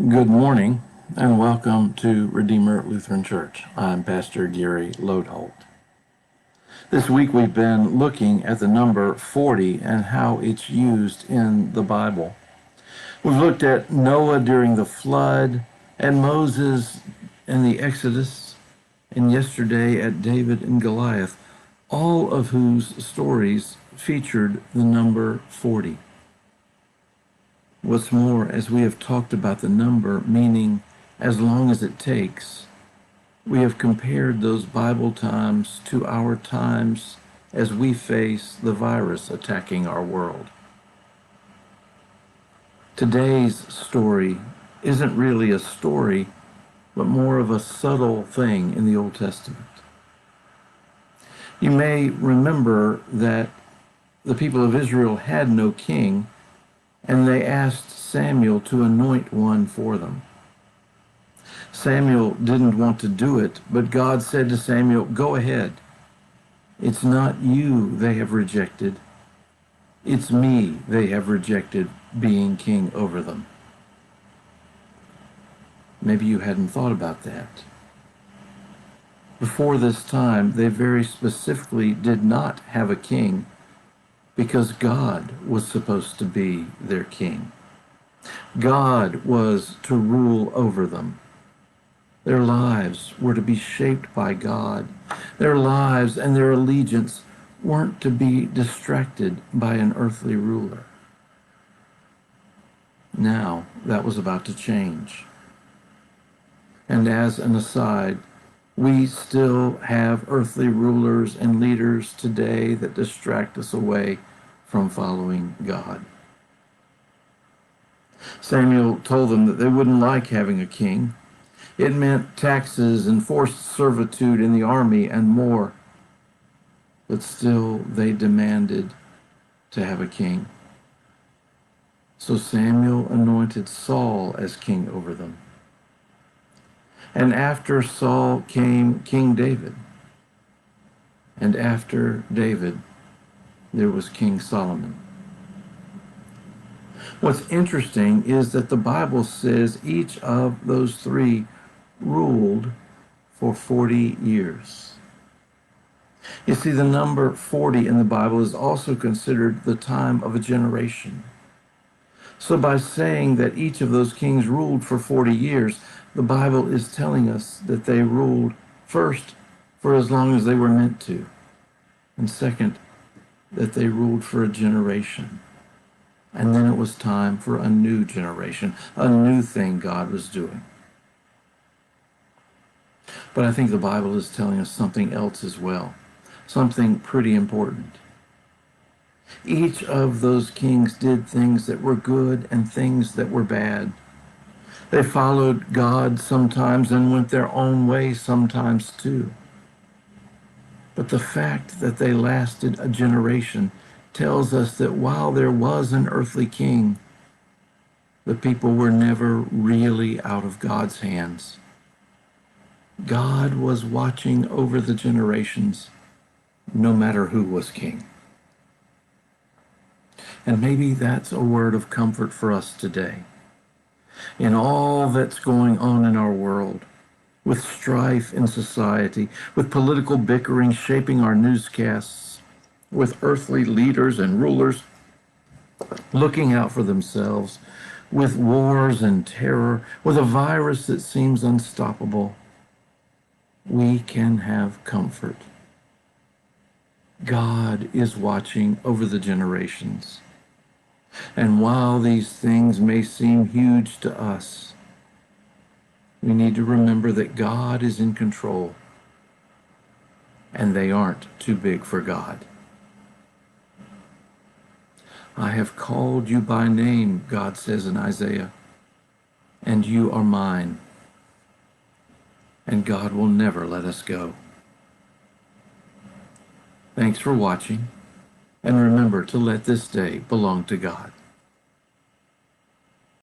Good morning and welcome to Redeemer Lutheran Church. I'm Pastor Gary Lodeholt. This week we've been looking at the number 40 and how it's used in the Bible. We've looked at Noah during the flood, and Moses and the Exodus, and yesterday at David and Goliath, all of whose stories featured the number 40. What's more, as we have talked about the number meaning as long as it takes, we have compared those Bible times to our times as we face the virus attacking our world. Today's story isn't really a story, but more of a subtle thing in the Old Testament. You may remember that the people of Israel had no king, and they asked Samuel to anoint one for them. Samuel didn't want to do it, but God said to Samuel, "Go ahead. It's not you they have rejected. It's me they have rejected being king over them." Maybe you hadn't thought about that. Before this time, they very specifically did not have a king because God was supposed to be their king. God was to rule over them. Their lives were to be shaped by God. Their lives and their allegiance weren't to be distracted by an earthly ruler. Now, that was about to change. And as an aside, we still have earthly rulers and leaders today that distract us away from following God. Samuel told them that they wouldn't like having a king. It meant taxes and forced servitude in the army and more. But still, they demanded to have a king. So Samuel anointed Saul as king over them. And after Saul came King David. And after David, there was King Solomon. What's interesting is that the Bible says each of those three ruled for 40 years. You see, the number 40 in the Bible is also considered the time of a generation. So by saying that each of those kings ruled for 40 years, the Bible is telling us that they ruled first for as long as they were meant to, and second, that they ruled for a generation. And then it was time for a new generation, a new thing God was doing. But I think the Bible is telling us something else as well, something pretty important. Each of those kings did things that were good and things that were bad. They followed God sometimes and went their own way sometimes too. But the fact that they lasted a generation tells us that while there was an earthly king, the people were never really out of God's hands. God was watching over the generations, no matter who was king. And maybe that's a word of comfort for us today. In all that's going on in our world, with strife in society, with political bickering shaping our newscasts, with earthly leaders and rulers looking out for themselves, with wars and terror, with a virus that seems unstoppable, we can have comfort. God is watching over the generations. And while these things may seem huge to us, we need to remember that God is in control, and they aren't too big for God. "I have called you by name," God says in Isaiah, "and you are mine." And God will never let us go. Thanks for watching, and remember to let this day belong to God.